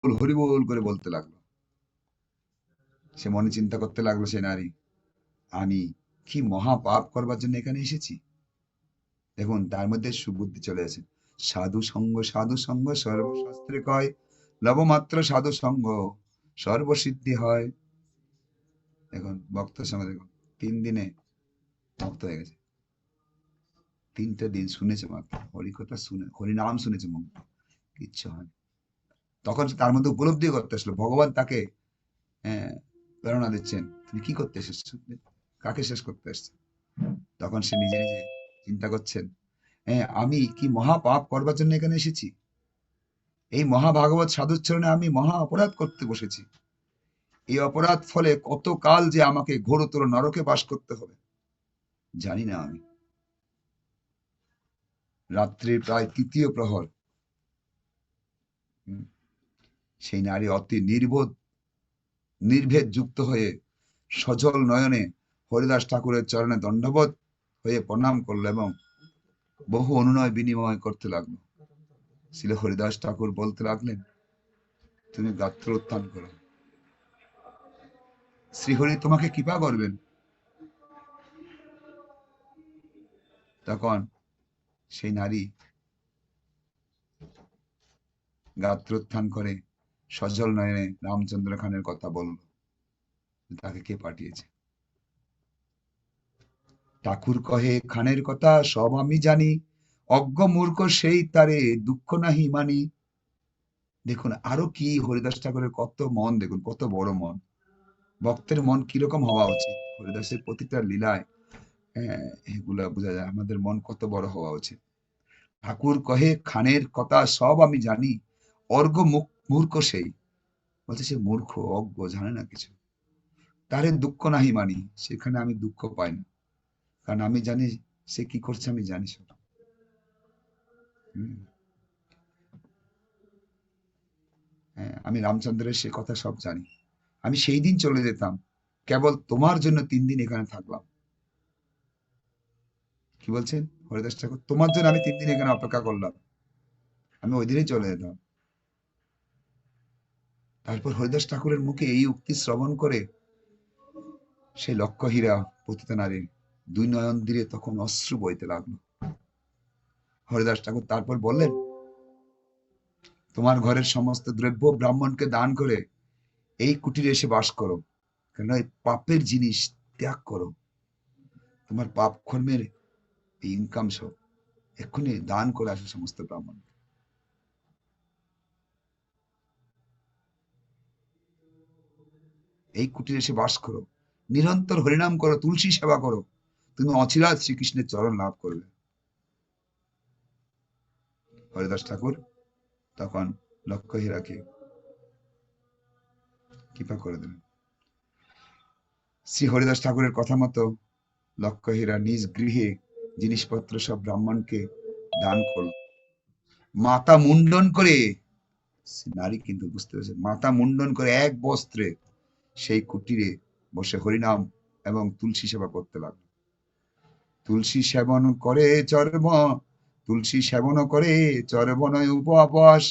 হরিবোল করে বলতে লাগলো। সে মনে চিন্তা করতে লাগলো, সে নারী, আমি কি মহা পাপ করবার জন্য এখানে এসেছি। দেখুন তার মধ্যে সুবুদ্ধি চলে আসে। সাধু সঙ্গ সর্বশাস্ত্রে কয়, লবমাত্র সাধু সঙ্গ সর্বসিদ্ধি হয়। দেখুন ভক্তের সঙ্গে, দেখুন 3 দিনে ভক্ত হয়ে গেছে। 3টে দিন শুনেছে মাত্র হরিকথা, শুনে হরিনাম শুনেছে মুখ, কিচ্ছু হয়। তখন তার মধ্যে উপলব্ধি করতে আসলো ভগবান তাকে প্রেরণা দিচ্ছেন, তুমি কি করতে এসেছো, কাকে শেষ করতে এসছো। তখন সে নিজে নিজে চিন্তা করছেন, আমি কি মহা পাপ করবার জন্য এখানে এসেছি। এই মহাভাগবত সাধুচরণে আমি মহা অপরাধ করতে বসেছি। এই অপরাধ ফলে কত কাল যে আমাকে ঘোরতর নরকে বাস করতে হবে জানি না আমি। রাত্রির প্রায় 3য় প্রহর। হুম, সেই নারী অতি নির্ভেদ যুক্ত হয়ে সজল নয়নে হরিদাস ঠাকুরের চরণে দণ্ডবোধ হয়ে প্রণাম করলো এবং বহু অনুনয় বিনিময় করতে লাগলো। শিল হরিদাস ঠাকুর বলতে লাগলেন, তুমি গাত্র উত্থান করো, শ্রীহরি তোমাকে কৃপা করবেন। তখন সেই নারী গাত্রোত্থান করে সজল নয়নে রামচন্দ্র খানের কথা বলল, তাকে কে পাঠিয়েছে। ঠাকুর কহে খানের কথা সব আমি জানি, অজ্ঞ মূর্খ সেই তারে দুঃখ নাহি মানি। দেখুন আরো কি হরিদাস ঠাকুরের কত মন, দেখুন কত বড় মন। ভক্তের মন কিরকম হওয়া উচিত, হরিদাসের প্রতিটা লীলায় এগুলা বোঝা যায় আমাদের মন কত বড় হওয়া উচিত। ঠাকুর কহে খানের কথা সব আমি জানি, অর্ঘ মূর্খ সেই, বলছে সে মূর্খ অজ্ঞ, জানে না কিছু। তারে দুঃখ নাহি মানি, সেখানে আমি দুঃখ পাই না, কারণ আমি জানি সে কি করছে, আমি জানি সব। হুম, হ্যাঁ, আমি রামচন্দ্রের সে কথা সব জানি। আমি সেই দিন চলে যেতাম, কেবল তোমার জন্য 3 দিন এখানে থাকলাম। কি বলছেন হরিদাস ঠাকুর, তোমার জন্য আমি 3 দিন এখানে অপেক্ষা করলাম, আমি ওই দিনই চলে যেতাম। তারপর হরিদাস ঠাকুরের মুখে এই উক্তি শ্রবণ করে সেই লক্ষ্য হীরা পতিত নারীর 2 নয়ন দিয়ে তখন অশ্রু বইতে লাগলো। হরিদাস ঠাকুর তারপর বললেন, তোমার ঘরের সমস্ত দ্রব্য ব্রাহ্মণকে দান করে এই কুটিরে এসে বাস করো, কেন এই পাপের জিনিস ত্যাগ করো। তোমার পাপ কর্মের এই ইনকাম সব এক্ষুনি দান করে আসো সমস্ত ব্রাহ্মণ। এই কুটিরে এসে বাস করো, নিরন্তর হরিনাম করো, তুলসী সেবা করো, তুমি অচিরাত শ্রীকৃষ্ণের চরণ লাভ করবে। হরিদাস ঠাকুর তখন লক্ষ্য হীরাকে কৃপা করে দিলেন। শ্রী হরিদাস ঠাকুরের কথা মতো লক্ষ্য হীরা নিজ গৃহে জিনিসপত্র সব ব্রাহ্মণকে দান করল। মাথা মুন্ডন করে, নারী কিন্তু বুঝতে পেরেছে, মাথা মুন্ডন করে এক বস্ত্রে সেই কুটিরে বসে হরিনাম এবং তুলসী সেবা করতে লাগলো। তুলসী সেবন করে চর্ব, তুলসী সেবন করে চর্বণয় উপবাস,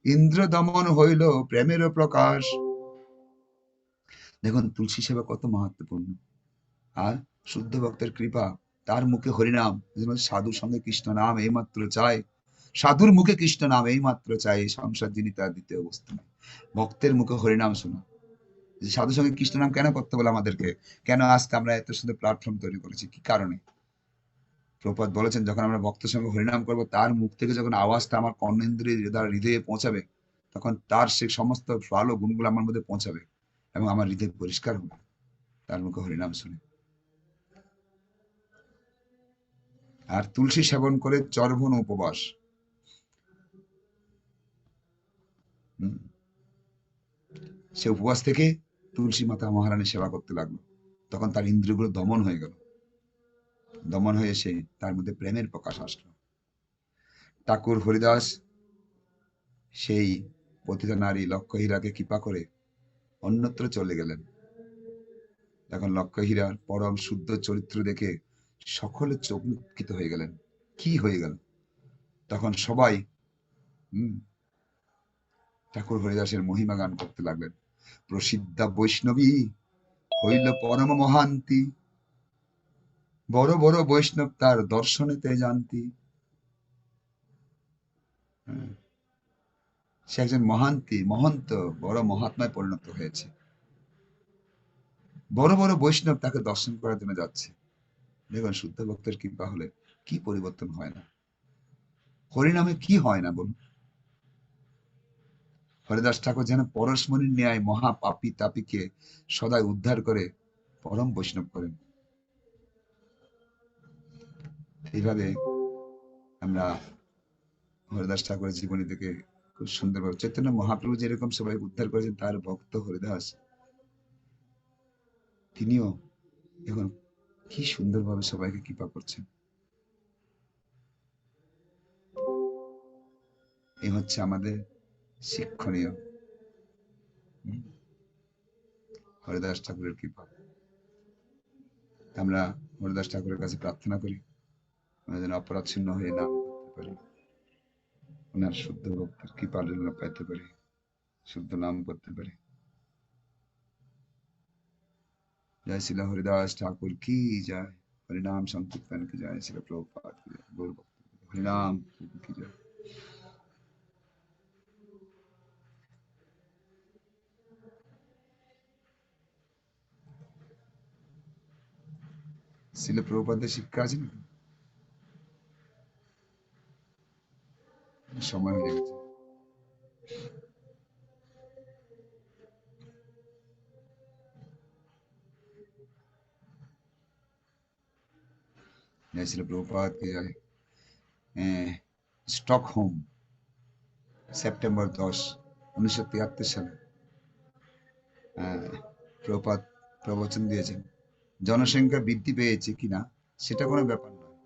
ইন্দ্র দমন হইল প্রেমের প্রকাশ। দেখুন তুলসী সেবা কত মাহাত্মপূর্ণ। আর শুদ্ধ ভক্তের কৃপা, তার মুখে হরিনাম, সাধুর সঙ্গে কৃষ্ণ নাম এইমাত্র চায়, সাধুর মুখে কৃষ্ণ নাম এইমাত্র চাই, সংসার যিনি তার দ্বিতীয় বস্তু নয়। ভক্তের মুখে হরিনাম শোনা, যে সাধুর সঙ্গে কৃষ্ণ নাম কেন করতে বলে আমাদেরকে, কেন আজকে আমরা এত সুন্দর প্ল্যাটফর্ম তৈরি করেছি, কি কারণে। প্রপাত বলেছেন, যখন আমরা ভক্তের সঙ্গে হরিনাম করবো, তার মুখ থেকে যখন আওয়াজটা আমার কর্ণেন্দ্রিয় দ্বারা হৃদয়ে পৌঁছাবে, তখন তার সে সমস্ত ভালো গুণগুলো আমার মধ্যে পৌঁছাবে এবং আমার হৃদয় পরিষ্কার হবে তার মুখে হরিনাম শুনে। আর তুলসী সেবন করে চর্বণ উপবাস। হুম, সে উপবাস থেকে তুলসী মাতা মহারানীর সেবা করতে লাগলো। তখন তার ইন্দ্রিয়গুলো দমন হয়ে গেল, দমন হয়ে এসে তার মধ্যে প্রেমের প্রকাশ আসলো। ঠাকুর হরিদাস সেই পতিতা নারী লক্ষ্য হীরাকে কৃপা করে অন্যত্র চলে গেলেন। এখন লক্ষ্য হীরার পরম শুদ্ধ চরিত্র দেখে সকলে চমৎকৃত হয়ে গেলেন, কি হয়ে গেল। তখন সবাই, হুম, ঠাকুর হরিদাসের মহিমা গান করতে লাগলেন। প্রসিদ্ধা বৈষ্ণবী হইল পরম মহান্তি, বড় বড় বৈষ্ণব তার দর্শনেতে জানতি। হ্যাঁ, সে একজন মহান্তি, মহন্ত, বড় মহাত্মায় পরিণত হয়েছে। বড় বড় বৈষ্ণব তাকে দর্শন করার জন্য যাচ্ছে। দেখুন, শুদ্ধ ভক্তের কৃপা হলে কি পরিবর্তন হয় না, হরিনামে কি হয় না বলুন। হরিদাস ঠাকুর যেন পরশমণির ন্যায় মহা পাপী তাপীকে সদাই উদ্ধার করে পরম বৈষ্ণব করেন। এইভাবে আমরা হরিদাস ঠাকুরের জীবনী থেকে খুব সুন্দরভাবে, চৈতন্য মহাপ্রভু যেরকম সবাই উদ্ধার করেছেন, তার ভক্ত হরিদাস তিনিও এখন কি সুন্দরভাবে সবাইকে কৃপা করছেন। এই হচ্ছে আমাদের শিক্ষণীয় হুম, হরিদাস ঠাকুরের কৃপা। আমরা হরিদাস ঠাকুরের কাছে প্রার্থনা করি আমরা যেন অপরাধ শূন্য হয়ে নাম করতে পারি, ওনার শুদ্ধ ভক্তের কৃপা যেন পেতে পারি, শুদ্ধ নাম করতে পারি। जय शिला हरिदास ठाकुर की जय। हरिनाम संकीर्तन की जय। शिला प्रभुपाद की जय। गौर भक्त हरिनाम की जय। শিলা প্রভুপাদের শিক্ষা আছে নাকি? সময় হয়ে গেছে। जय शिला प्रभुपाद की जय। স্টকহোম, সেপ্টেম্বর 10, 1973 সালে প্রভুপাদ প্রবচন দিয়েছেন। জনসংখ্যা বৃদ্ধি পেয়েছে কিনা সেটা কোনো ব্যাপার নয়,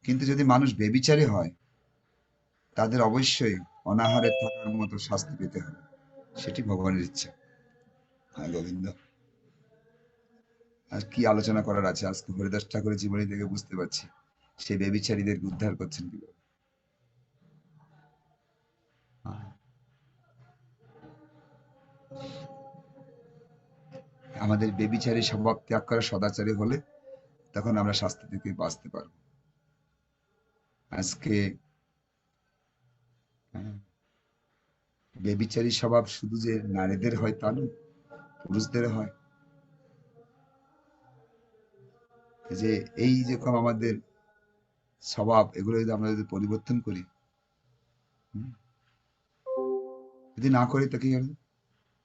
কিন্তু যদি মানুষ বেবিচারী হয় তাদের অবশ্যই অনাহারে থাকার মতো শাস্তি পেতে হবে, সেটি ভগবানের ইচ্ছা। হ্যাঁ গোবিন্দ। আর কি আলোচনা করার আছে, আজকে হরিদাস ঠাকুরের জীবনী থেকে বুঝতে পারছি সেই বেবিচারীদের উদ্ধার করছেন কিভাবে। আমাদের বেবিচারী স্বভাব ত্যাগ করে সদাচারী হলে তখন আমরা শাস্তি থেকে বাঁচতে পারবো। আজকে হ্যাঁ, বেবিচারী স্বভাব শুধু যে নারীদের হয় তা নয়, পুরুষদের হয়। যে এই যেরকম আমাদের স্বভাব, এগুলো যদি আমরা যদি পরিবর্তন করি, হুম, যদি না করি তো কি হবে?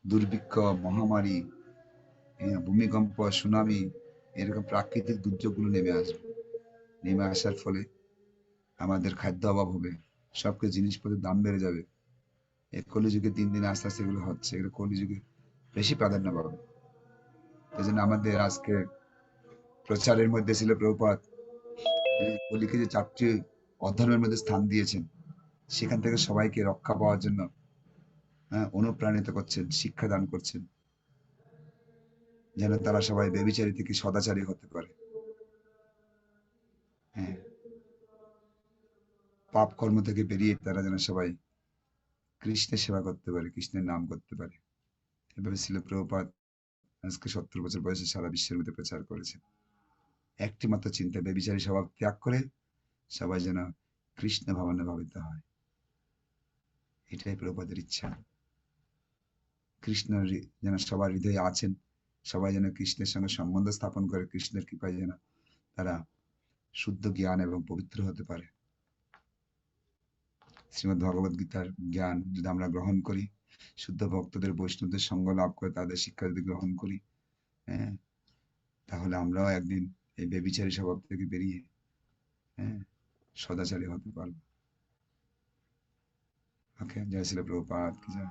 দুর্ভিক্ষ, মহামারী, ভূমিকম্প, সুনামি, এরকম প্রাকৃতিক দুর্যোগগুলো নেমে আসবে। নেমে আসার ফলে আমাদের খাদ্য অভাব হবে, সবকিছু জিনিসপত্রের দাম বেড়ে যাবে। এই কলিযুগে দিন দিন আস্তে আস্তে এগুলো হচ্ছে, এগুলো কলিযুগে বেশি প্রাধান্য পাবে। এই জন্য আমাদের আজকে প্রচারের মধ্যে ছিল প্রভুপাদ কলিকে যে 4টি অধ্যয়নের মধ্যে স্থান দিয়েছেন, সেখান থেকে সবাইকে রক্ষা পাওয়ার জন্য অনুপ্রাণিত করছেন, শিক্ষা দান করছেন, যেন তারা সবাই বেবিচারী থেকে সদাচারী হতে পারে। হ্যাঁ, পাপ কর্ম থেকে বেরিয়ে তারা যেন সবাই কৃষ্ণের সেবা করতে পারে, কৃষ্ণের নাম করতে পারে। এভাবে ছিল প্রভুপাদ আজকে 70 বছর বয়সে সারা বিশ্বের মধ্যে প্রচার করেছেন। একটি মাত্র চিন্তা, বেবিচারী স্বভাব ত্যাগ করে সবাই যেন কৃষ্ণ ভাবনে ভাবিত হয়, এটাই প্রভুপাদের ইচ্ছা। কৃষ্ণ যেন সবার হৃদয়ে আছেন, সবাই যেন কৃষ্ণের সঙ্গে সম্বন্ধ স্থাপন করে, কৃষ্ণের কৃপায় যেন তারা শুদ্ধ জ্ঞান এবং পবিত্র হতে পারে। শ্রীমদ্ ভগবদ গীতার জ্ঞান যদি আমরা গ্রহণ করি, শুদ্ধ ভক্তদের বৈষ্ণবদের সঙ্গ লাভ করে তাদের শিক্ষা যদি গ্রহণ করি, হ্যাঁ, তাহলে আমরাও একদিন এই বেবিচারী স্বভাব থেকে বেরিয়ে হ্যাঁ সদাচারী হতে পারবো। ওকে, জয় শ্রী প্রভুপাদ কি জয়।